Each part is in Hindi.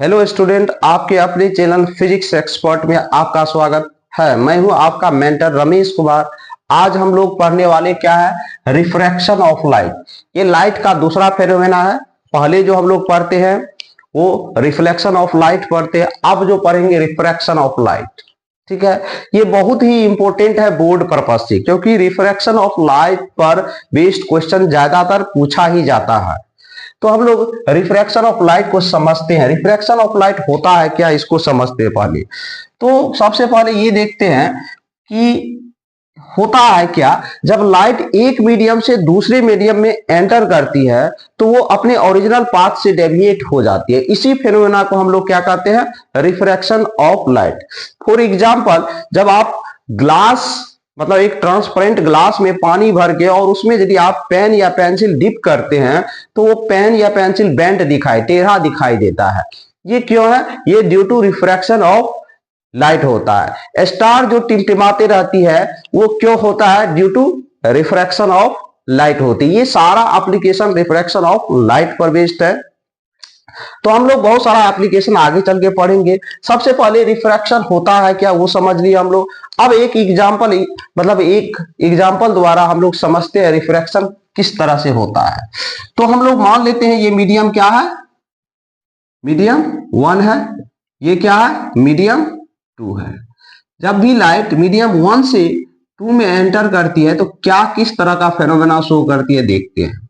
हेलो स्टूडेंट, आपके अपने चैनल फिजिक्स एक्सपर्ट में आपका स्वागत है। मैं हूं आपका मेंटर रमेश कुमार। आज हम लोग पढ़ने वाले क्या है, रिफ्रैक्शन ऑफ लाइट। ये लाइट का दूसरा फेनोमेना है। पहले जो हम लोग पढ़ते हैं वो रिफ्लेक्शन ऑफ लाइट पढ़ते हैं, अब जो पढ़ेंगे रिफ्रैक्शन ऑफ लाइट। ठीक है, ये बहुत ही इंपॉर्टेंट है बोर्ड पर्पज से, क्योंकि रिफ्रैक्शन ऑफ लाइट पर बेस्ड क्वेश्चन ज्यादातर पूछा ही जाता है। तो हम लोग रिफ्रैक्शन ऑफ लाइट को समझते हैं। रिफ्रैक्शन ऑफ लाइट होता है क्या, इसको समझते हैं पहले। तो सबसे पहले ये देखते हैं कि होता है क्या, जब लाइट एक मीडियम से दूसरे मीडियम में एंटर करती है तो वो अपने ओरिजिनल पाथ से डेविएट हो जाती है। इसी फेनोमेना को हम लोग क्या कहते हैं, refraction of light. For example, जब आप ग्लास मतलब एक ट्रांसपेरेंट ग्लास में पानी भर के और उसमें यदि आप पेन या पेंसिल डिप करते हैं तो वो पेन या पेंसिल बेंट टेढ़ा दिखाई देता है। ये क्यों है? ये due to refraction of light होता है। स्टार जो टिमटिमाते रहती है वो क्यों होता है? Due to refraction of light होती है। ये सारा एप्लीकेशन रिफ्रैक्शन ऑफ लाइट पर बेस्ड है। तो हम लोग बहुत सारा एप्लीकेशन आगे चल के पढ़ेंगे। सबसे पहले रिफ्रैक्शन होता है क्या वो समझ लिया हम लोग। अब एक एग्जांपल द्वारा हम लोग समझते हैं रिफ्रैक्शन किस तरह से होता है। तो हम लोग मान लेते हैं ये मीडियम क्या है, मीडियम 1 है। ये क्या है, मीडियम 2 है। जब भी लाइट मीडियम 1 से 2 में एंटर करती है तो क्या किस तरह का फेनोमेना शो करती है देखते हैं।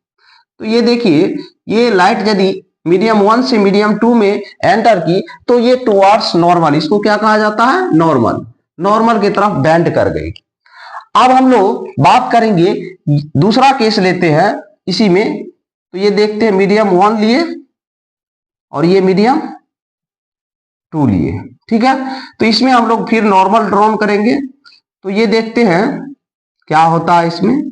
तो ये देखिए, ये लाइट यदि मीडियम 1 से मीडियम 2 में एंटर की तो ये टुवर्ड्स नॉर्मल, इसको क्या कहा जाता है, नॉर्मल, नॉर्मल की तरफ बेंड कर गई। अब हम लोग बात करेंगे, दूसरा केस लेते हैं इसी में। तो ये देखते हैं मीडियम 1 लिए और ये मीडियम 2 लिए। ठीक है, तो इसमें हम लोग फिर नॉर्मल ड्रॉन करेंगे। तो ये देखते हैं क्या होता है इसमें।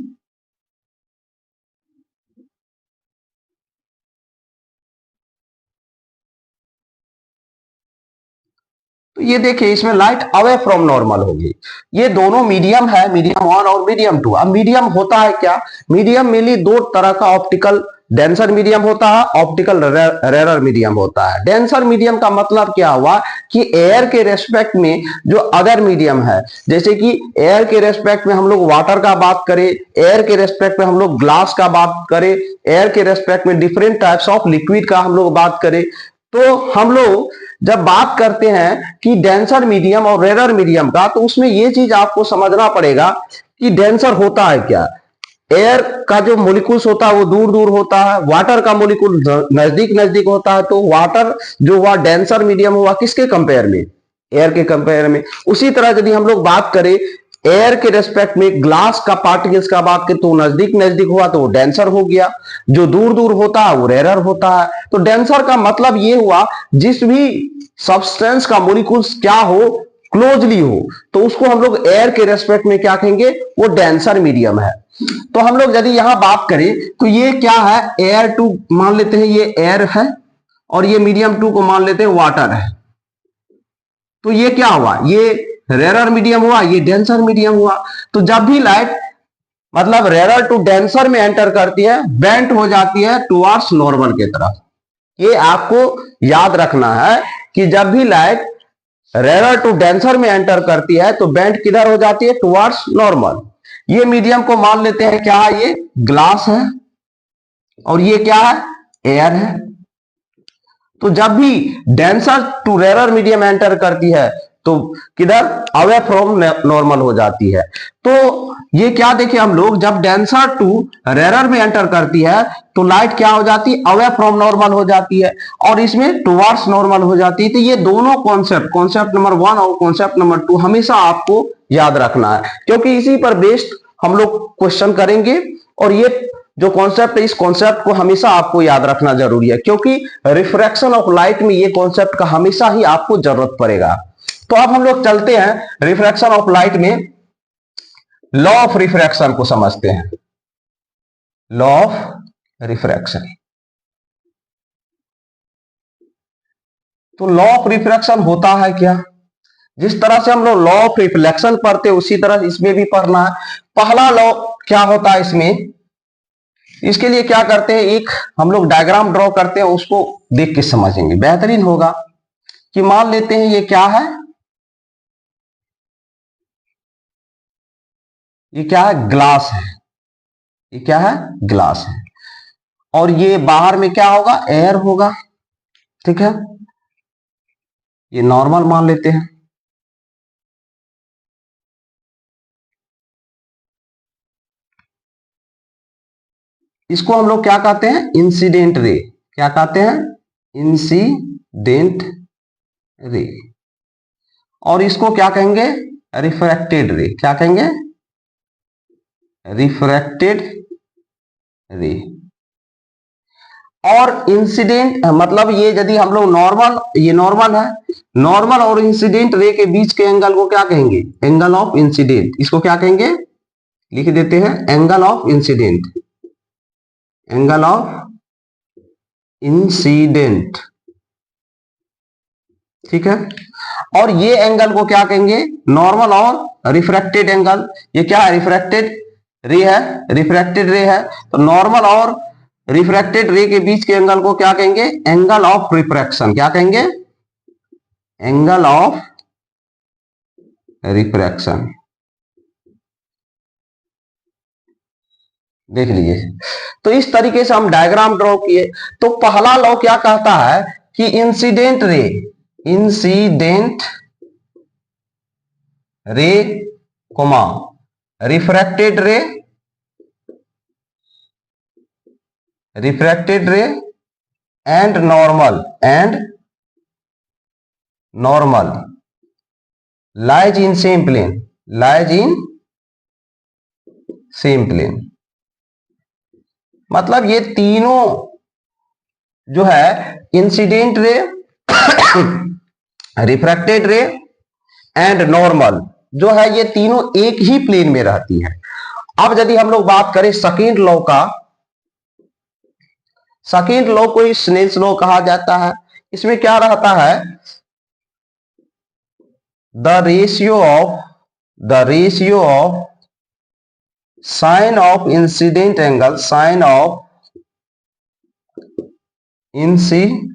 तो ये देखिए, इसमें लाइट अवे फ्रॉम नॉर्मल होगी। ये दोनों मीडियम है, मीडियम 1 और मीडियम 2। अब मीडियम होता है क्या, मीडियम मेनली दो तरह का ऑप्टिकल, डेंसर मीडियम होता है, ऑप्टिकल रेरर मीडियम होता है। डेंसर मीडियम का मतलब क्या हुआ कि एयर के रेस्पेक्ट में जो अदर मीडियम है, जैसे कि एयर के रेस्पेक्ट में हम लोग वाटर का बात करें, एयर के रेस्पेक्ट में हम लोग ग्लास का बात करें, एयर के रेस्पेक्ट में डिफरेंट टाइप्स ऑफ लिक्विड का हम लोग बात करें, तो हम लोग जब बात करते हैं कि डेंसर मीडियम और रेरर मीडियम का, तो उसमें यह चीज आपको समझना पड़ेगा कि डेंसर होता है क्या। एयर का जो मोलिकुल्स होता है वो दूर दूर होता है, वाटर का मोलिकुल नजदीक नजदीक होता है। तो वाटर जो हुआ डेंसर मीडियम हुआ किसके कंपेयर में, एयर के कंपेयर में। उसी तरह यदि हम लोग बात करें एयर के रेस्पेक्ट में ग्लास का पार्टिकल्स का बात करें तो नजदीक नजदीक हुआ तो वो डेंसर हो गया, जो दूर दूर होता है वो रेरर होता है। तो डेंसर का मतलब ये हुआ जिस भी सब्सटेंस का मोलिकुल्स क्या हो, क्लोजली हो, तो उसको हम लोग एयर के रेस्पेक्ट में क्या कहेंगे, वो डेंसर मीडियम है। तो हम लोग यदि यहां बात करें तो ये क्या है, एयर 2 मान लेते हैं, ये एयर है, और ये मीडियम 2 को मान लेते हैं वाटर है। तो ये क्या हुआ, ये रेरर मीडियम हुआ, ये डेंसर मीडियम हुआ। तो जब भी लाइट मतलब रेरर टू डेंसर में एंटर करती है, बेंट हो जाती है टुवर्ड्स नॉर्मल की तरफ। ये आपको याद रखना है कि जब भी लाइट रेरर टू डेंसर में एंटर करती है तो बेंट किधर हो जाती है, टुवर्ड्स नॉर्मल। ये मीडियम को मान लेते हैं क्या है, ये ग्लास है, और ये क्या है, एयर है। तो जब भी denser to rarer medium enter करती है तो किधर, अवे फ्रॉम नॉर्मल हो जाती है। तो ये क्या देखे हम लोग, जब डेंसर टू रेरर में एंटर करती है तो लाइट क्या हो जाती है, अवे फ्रॉम नॉर्मल हो जाती है, और इसमें टुवर्ड्स नॉर्मल हो जाती है। तो ये दोनों कॉन्सेप्ट नंबर 1 और कॉन्सेप्ट नंबर 2 हमेशा आपको याद रखना है, क्योंकि इसी पर बेस्ड हम लोग क्वेश्चन करेंगे। और ये जो कॉन्सेप्ट है, इस कॉन्सेप्ट को हमेशा आपको याद रखना जरूरी है, क्योंकि रिफ्रैक्शन ऑफ लाइट में ये कॉन्सेप्ट का हमेशा ही आपको जरूरत पड़ेगा। तो अब हम लोग चलते हैं रिफ्रैक्शन ऑफ लाइट में, लॉ ऑफ रिफ्रैक्शन को समझते हैं। Law of refraction. तो लॉ ऑफ रिफ्रैक्शन होता है क्या, जिस तरह से हम लोग लॉ ऑफ रिफ्लेक्शन पढ़ते हैं उसी तरह इसमें भी पढ़ना है। पहला लॉ क्या होता है इसमें, इसके लिए क्या करते हैं, एक हम लोग डायग्राम ड्रॉ करते हैं, उसको देख के समझेंगे बेहतरीन होगा। कि मान लेते हैं ये क्या है, ये क्या है, ग्लास है। ये क्या है, ग्लास है। और ये बाहर में क्या होगा, एयर होगा। ठीक है, ये नॉर्मल मान लेते हैं। इसको हम लोग क्या कहते हैं, इंसिडेंट रे। क्या कहते हैं, इंसिडेंट रे। और इसको क्या कहेंगे, रिफ्रैक्टेड रे। क्या कहेंगे, रिफ्रैक्टेड रे। और इंसिडेंट मतलब ये यदि हम लोग नॉर्मल, ये नॉर्मल है, नॉर्मल और इंसिडेंट रे के बीच के एंगल को क्या कहेंगे, एंगल ऑफ इंसिडेंट। इसको क्या कहेंगे, लिख देते हैं angle of incident, angle of incident. ठीक है, और ये एंगल को क्या कहेंगे, नॉर्मल और रिफ्रैक्टेड एंगल। ये क्या है, रिफ्रैक्टेड रे है, रिफ्रैक्टेड रे है। तो नॉर्मल और रिफ्रैक्टेड रे के बीच के एंगल को क्या कहेंगे, एंगल ऑफ रिफ्रैक्शन। क्या कहेंगे, एंगल ऑफ रिफ्रैक्शन। देख लीजिए। तो इस तरीके से हम डायग्राम ड्रॉ किए। तो पहला लॉ क्या कहता है कि incident ray, incident ray comma refracted ray, refracted ray and normal, and normal lies in same plane, lies in same plane. मतलब ये तीनों जो है, incident ray, refracted ray and normal, जो है ये तीनों एक ही प्लेन में रहती है। अब यदि हम लोग बात करें सेकेंड लॉ का, सेकेंड लॉ को स्नेल्स लॉ कहा जाता है। इसमें क्या रहता है, the ratio of sine of incident angle, sine of incident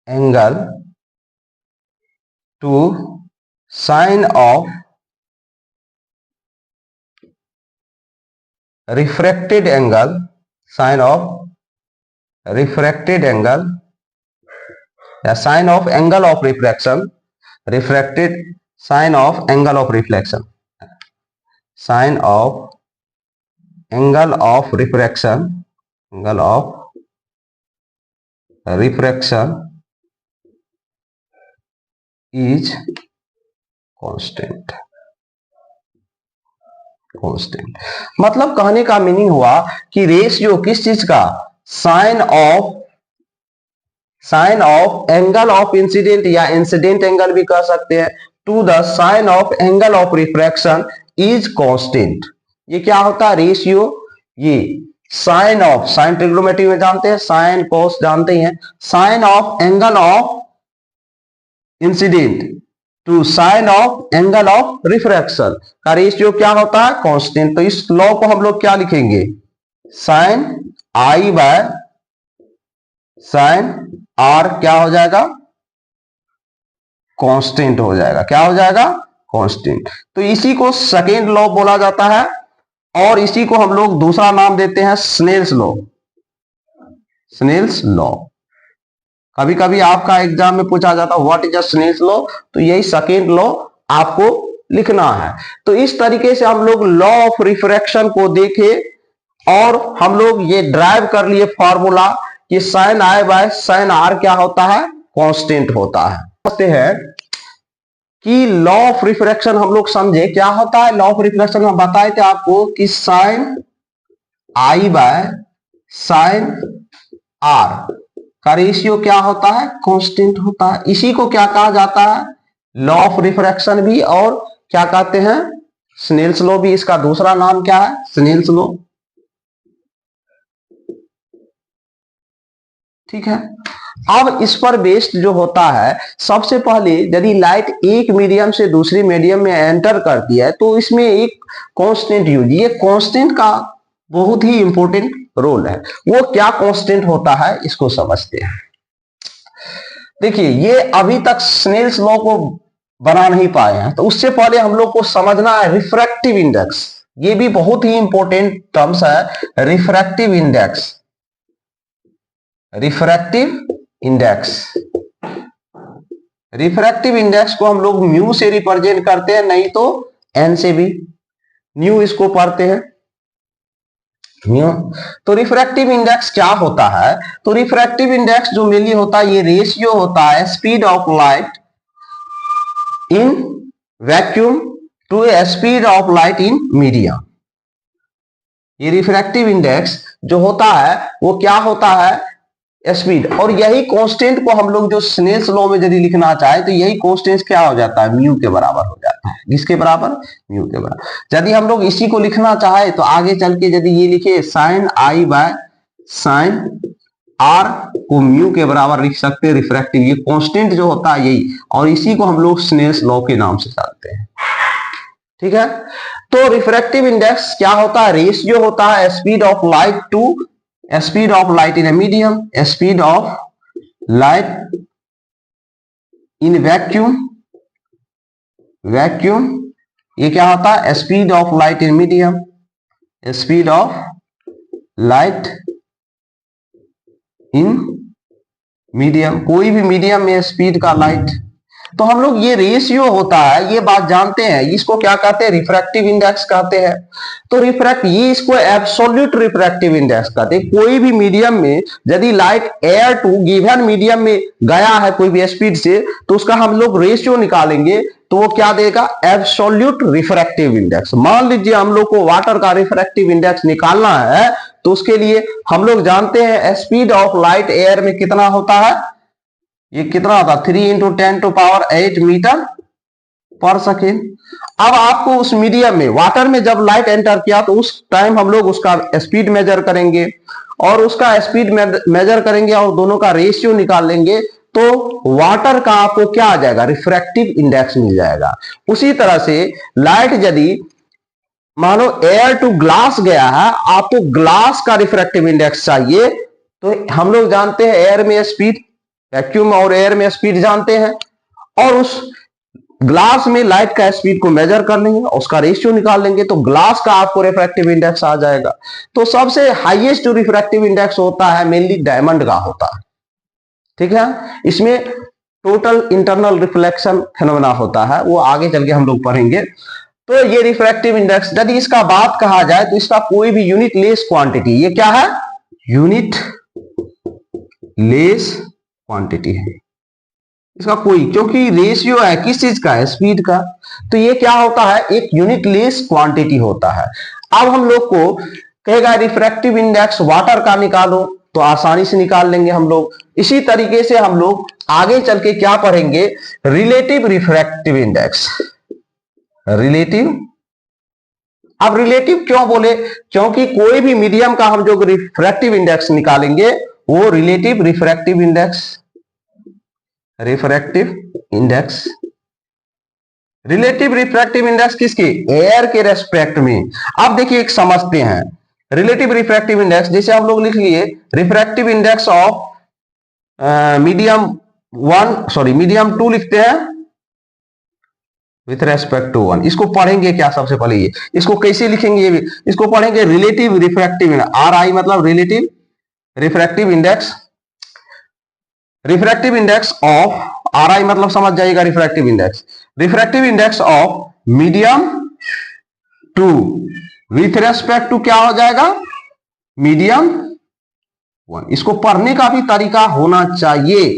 angle to sine of refracted angle, sine of refracted angle या sine of angle of refraction, refracted sine of angle of reflection, sine of angle of refraction, angle of refraction is constant, constant. मतलब कहने का मीनिंग हुआ कि रेशियो किस चीज का, sine of angle of incident या इंसिडेंट एंगल भी कह सकते हैं, to the sine of angle of refraction is constant. ये क्या होता है, रेशियो, ये साइन ऑफ, साइन ट्रिग्नोमेट्री में जानते हैं, साइन कॉस जानते हैं, sine of angle of incident to sine of angle of refraction का रेशियो क्या होता है, कांस्टेंट। तो इस लॉ को हम लोग क्या लिखेंगे, sine I by sine R क्या हो जाएगा, कांस्टेंट हो जाएगा। क्या हो जाएगा, कांस्टेंट। तो इसी को सेकेंड लॉ बोला जाता है, और इसी को हम लोग दूसरा नाम देते हैं स्नेल्स लॉ, स्नेल्स लॉ। कभी कभी आपका एग्जाम में पूछा जाता है what is a Snell's law, तो यही सेकेंड लॉ आपको लिखना है। तो इस तरीके से हम लोग लॉ ऑफ रिफ्रैक्शन को देखे, और हम लोग ये ड्राइव कर लिए फॉर्मूला कि sine I by sine R क्या होता है, कांस्टेंट होता है। कहते हैं कि लॉ ऑफ रिफ्रैक्शन हम लोग समझे क्या होता है। लॉ ऑफ रिफ्रैक्शन में बताए थे आपको कि sine I by sine R का रेशियो क्या होता है, कांस्टेंट होता है। इसी को क्या कहा जाता है, लॉ ऑफ रिफ्रैक्शन भी, और क्या कहते हैं, स्नेल्स लॉ भी। इसका दूसरा नाम क्या है, स्नेल्स लॉ। ठीक है, अब इस पर बेस्ड जो होता है, सबसे पहले यदि लाइट एक मीडियम से दूसरी मीडियम में एंटर करती है तो इसमें एक कांस्टेंट यूज, ये कांस्टेंट का बहुत ही इंपॉर्टेंट रोल है। वो क्या कांस्टेंट होता है इसको समझते हैं। देखिए, ये अभी तक स्नेल्स लॉ को बना नहीं पाए हैं, तो उससे पहले हम लोग को समझना है रिफ्रैक्टिव इंडेक्स। ये भी बहुत ही इंपॉर्टेंट टर्म्स है, refractive index. Refractive index, refractive index को हम लोग म्यू से रिप्रेजेंट करते हैं, नहीं तो एन से भी। म्यू इसको पढ़ते हैं, म्यू। तो रिफ्रैक्टिव इंडेक्स क्या होता है? तो रिफ्रैक्टिव इंडेक्स जो मेनली होता है, ये रेशियो होता है speed of light in vacuum to speed of light in medium. ये रिफ्रैक्टिव इंडेक्स जो होता है वो क्या होता है? स्पीड। और यही कांस्टेंट को हम लोग जो स्नेल्स लॉ में यदि लिखना चाहे तो यही कांस्टेंट क्या हो जाता है? म्यू के बराबर हो जाता है। किसके बराबर? म्यू के बराबर। यदि हम लोग इसी को लिखना चाहे तो आगे चल के यदि ये लिखे sine I by sine R को म्यू के बराबर लिख सकते हैं, रिफ्रैक्टिव। ये कांस्टेंट जो होता है यही, और इसी को हम लोग स्नेल्स लॉ के नाम से जानते हैं। ठीक है, तो रिफ्रैक्टिव इंडेक्स क्या होता है? रेशियो होता है speed of light to speed of light in a medium, speed of light in vacuum, vacuum. ये क्या होता है? Speed of light in medium, speed of light in medium. कोई भी मीडियम में स्पीड का लाइट, तो हम लोग ये रेशियो होता है, ये बात जानते हैं। इसको क्या कहते हैं? रिफ्रैक्टिव इंडेक्स कहते हैं। तो रिफ्रैक्ट, ये इसको एब्सोल्यूट रिफ्रैक्टिव इंडेक्स कहते हैं। कोई भी मीडियम में यदि light air to given medium में गया है कोई भी स्पीड से, तो उसका हम लोग रेशियो निकालेंगे तो वो क्या देगा? Absolute refractive index. मान लीजिए हम लोग को वाटर का रिफ्रैक्टिव इंडेक्स निकालना है, तो उसके लिए हम लोग जानते हैं स्पीड ऑफ लाइट एयर में कितना होता है? ये कितना होता है? 3 × 10⁸ मीटर पर सेकेंड। अब आपको उस मीडियम में, वाटर में जब लाइट एंटर किया तो उस टाइम हम लोग उसका स्पीड मेजर करेंगे, और उसका स्पीड मेजर करेंगे और दोनों का रेशियो निकाल लेंगे, तो वाटर का आपको क्या आ जाएगा? रिफ्रैक्टिव इंडेक्स मिल जाएगा। उसी तरह से लाइट यदि मानो एयर टू ग्लास गया है, आपको ग्लास का रिफ्रैक्टिव इंडेक्स चाहिए, तो हम लोग जानते हैं एयर में स्पीड, वैक्यूम और एयर में स्पीड जानते हैं, और उस ग्लास में लाइट का स्पीड को मेजर कर लेंगे, उसका रेशियो निकाल लेंगे, तो ग्लास का आपको रिफ्रैक्टिव इंडेक्स आ जाएगा। तो सबसे हाईएस्ट जो रिफ्रैक्टिव इंडेक्स होता है मेनली डायमंड का होता है। ठीक है, इसमें टोटल इंटरनल रिफ्लेक्शन फेनोमेना होता है, वो आगे चल के हम लोग पढ़ेंगे। तो ये रिफ्रैक्टिव इंडेक्स, यदि इसका बात कहा जाए तो इसका कोई भी यूनिट लेस क्वांटिटी, ये क्या है? यूनिट लेस क्वांटिटी है इसका कोई, क्योंकि रेशियो है किस चीज का? स्पीड का। तो ये क्या होता है? एक यूनिट लेस क्वांटिटी होता है। अब हम लोग को कहेगा रिफ्रैक्टिव इंडेक्स वाटर का निकालो, तो आसानी से निकाल लेंगे हम लोग। इसी तरीके से हम लोग आगे चल के क्या पढ़ेंगे? Relative refractive index. रिलेटिव, अब रिलेटिव क्यों बोले? क्योंकि कोई भी मीडियम का हम जो रिफ्रैक्टिव इंडेक्स निकालेंगे वो relative refractive index, refractive index, relative refractive index किसके? एयर के रेस्पेक्ट में। अब देखिए एक समझते हैं रिलेटिव रिफ्रैक्टिव इंडेक्स, जैसे हम लोग लिख लिए refractive index of medium 1, sorry medium 2 लिखते हैं विथ रेस्पेक्ट टू 1। इसको पढ़ेंगे क्या? सबसे पहले ये इसको कैसे लिखेंगे? ये भी इसको पढ़ेंगे रिलेटिव रिफ्रैक्टिव, आर आई मतलब relative refractive index, refractive index of, R I मतलब समझ जाइएगा refractive index, refractive index of medium 2 with respect to क्या हो जाएगा? मीडियम 1। इसको पढ़ने का भी तरीका होना चाहिए,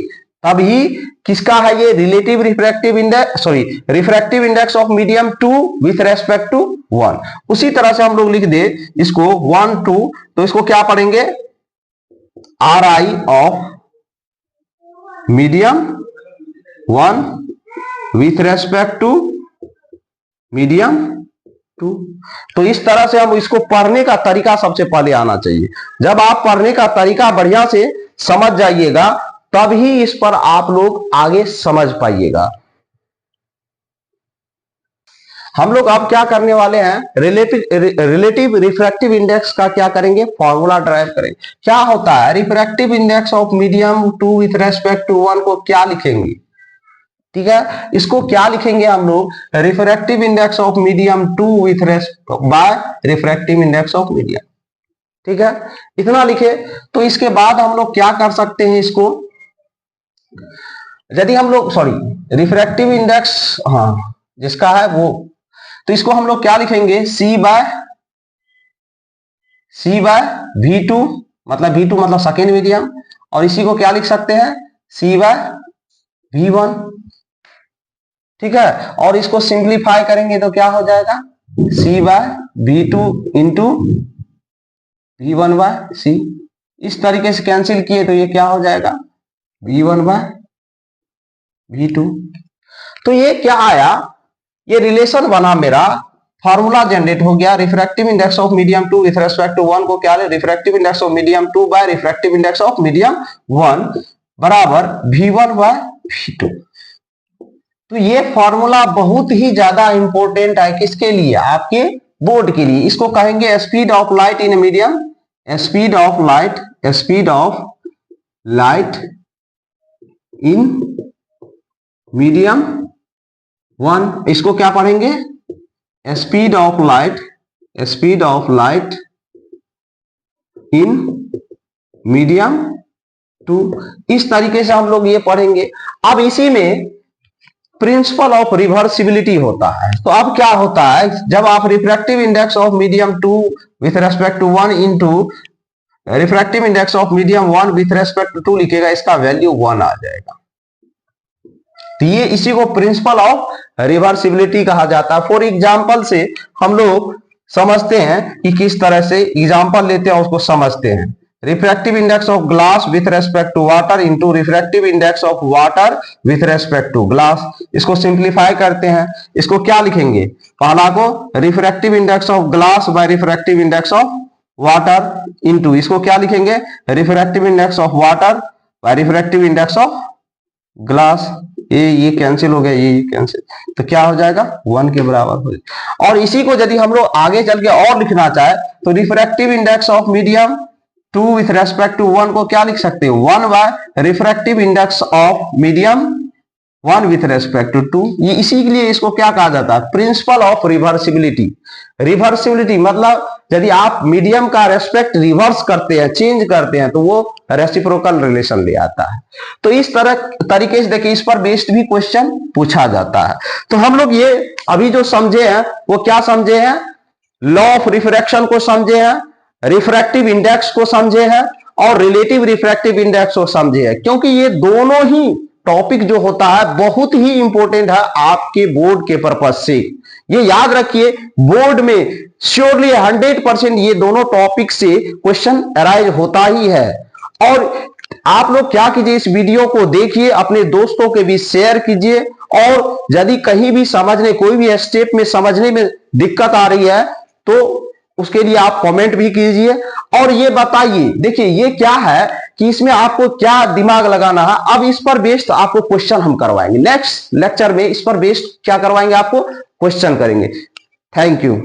तभी किसका है ये? Relative refractive index, sorry refractive index of medium 2 with respect to 1। उसी तरह से हम लोग लिख दे इसको 1 2, तो इसको क्या पढ़ेंगे? R I of medium 1 with respect to medium 2। तो इस तरह से हम इसको पढ़ने का तरीका सबसे पहले आना चाहिए। जब आप पढ़ने का तरीका बढ़िया से समझ जाइएगा तभी इस पर आप लोग आगे समझ पाइएगा। हम लोग अब क्या करने वाले हैं, रिलेटिव रिफ्रैक्टिव इंडेक्स का क्या करेंगे, फॉर्मूला ड्राइव करेंगे। क्या होता है refractive index of medium 2 with respect to 1 को क्या लिखेंगे, ठीक है, इसको क्या लिखेंगे हम लोग, refractive index of medium 2 with by refractive index of medium, ठीक है, इतना लिखे। तो इसके बाद हम लोग क्या कर सकते हैं, इसको यदि हम लोग रिफ्रैक्टिव इंडेक्स हाँ जिसका है वो, तो इसको हम लोग क्या लिखेंगे, C बाय V2, मतलब V2 मतलब सेकेंड मीडियम, और इसी को क्या लिख सकते हैं, C बाय V1, ठीक है, और इसको सिंप्लीफाई करेंगे तो क्या हो जाएगा, C by V2 into V1 by C। इस तरीके से कैंसिल किए तो ये क्या हो जाएगा, V1 बाय V2। तो ये क्या आया, ये रिलेशन बना, मेरा फार्मूला जनरेट हो गया, refractive index of medium 2 with respect to 1 को क्या ले, refractive index of medium 2 by refractive index of medium 1 बराबर V1 बाय V2। तो ये फॉर्मूला बहुत ही ज्यादा इंपॉर्टेंट है, किसके लिए, आपके बोर्ड के लिए। इसको कहेंगे speed of light in medium, speed of light in medium 1। इसको क्या पढ़ेंगे, speed of light in medium 2। इस तरीके से हम लोग ये पढ़ेंगे। अब इसी में प्रिंसिपल ऑफ रिवर्सिबिलिटी होता है। तो अब क्या होता है, जब आप refractive index of medium 2 with respect to 1 into refractive index of medium 1 with respect to 2 लिखेगा, इसका वैल्यू 1 आ जाएगा। तो ये इसी को प्रिंसिपल ऑफ रिवर्सिबिलिटी कहा जाता है। फॉर एग्जांपल से हम लोग समझते हैं कि किस तरह से एग्जांपल लेते हैं, उसको समझते हैं। Refractive index of glass with respect to water into refractive index of water with respect to glass. इसको सिंप्लीफाई करते हैं, इसको क्या लिखेंगे, पहला को refractive index of glass by refractive index of water into, इसको क्या लिखेंगे, refractive index of water by refractive index of glass. ये कैंसिल हो गया, ये कैंसिल, तो क्या हो जाएगा, 1 के बराबर हो जाएगा। और इसी को यदि हम लोग आगे चल के और लिखना चाहे तो refractive index of medium 2 with respect to 1 को क्या लिख सकते हैं, 1 by refractive index of medium 1 with respect to 2। ये इसी के लिए इसको क्या कहा जाता है, प्रिंसिपल ऑफ रिवर्सिबिलिटी। रिवर्सिबिलिटी मतलब यदि आप मीडियम का रेस्पेक्ट रिवर्स करते हैं, चेंज करते हैं, तो वो रेसिप्रोकल रिलेशन ले आता है। तो इस तरीके से देखिए, इस पर बेस्ड भी क्वेश्चन पूछा जाता है। तो हम लोग ये अभी जो समझे हैं वो क्या समझे हैं, लॉ ऑफ रिफ्रैक्शन को समझे हैं, रिफ्रैक्टिव इंडेक्स को समझे हैं और रिलेटिव रिफ्रैक्टिव इंडेक्स को समझे हैं। क्योंकि ये दोनों ही टॉपिक जो होता है बहुत ही इंपॉर्टेंट है आपके बोर्ड के पर्पज से। ये याद रखिए, बोर्ड में श्योरली 100% ये दोनों टॉपिक से क्वेश्चन अराइज होता ही है। और आप लोग क्या कीजिए, इस वीडियो को देखिए, अपने दोस्तों के बीच शेयर कीजिए, और यदि कहीं भी समझने, कोई भी स्टेप में समझने में दिक्कत आ रही है तो उसके लिए आप कमेंट भी कीजिए और ये बताइए। देखिए ये क्या है कि इसमें आपको क्या दिमाग लगाना है। अब इस पर बेस्ड आपको क्वेश्चन हम करवाएंगे, नेक्स्ट लेक्चर में इस पर बेस्ड क्या करवाएंगे, आपको क्वेश्चन करेंगे। Thank you.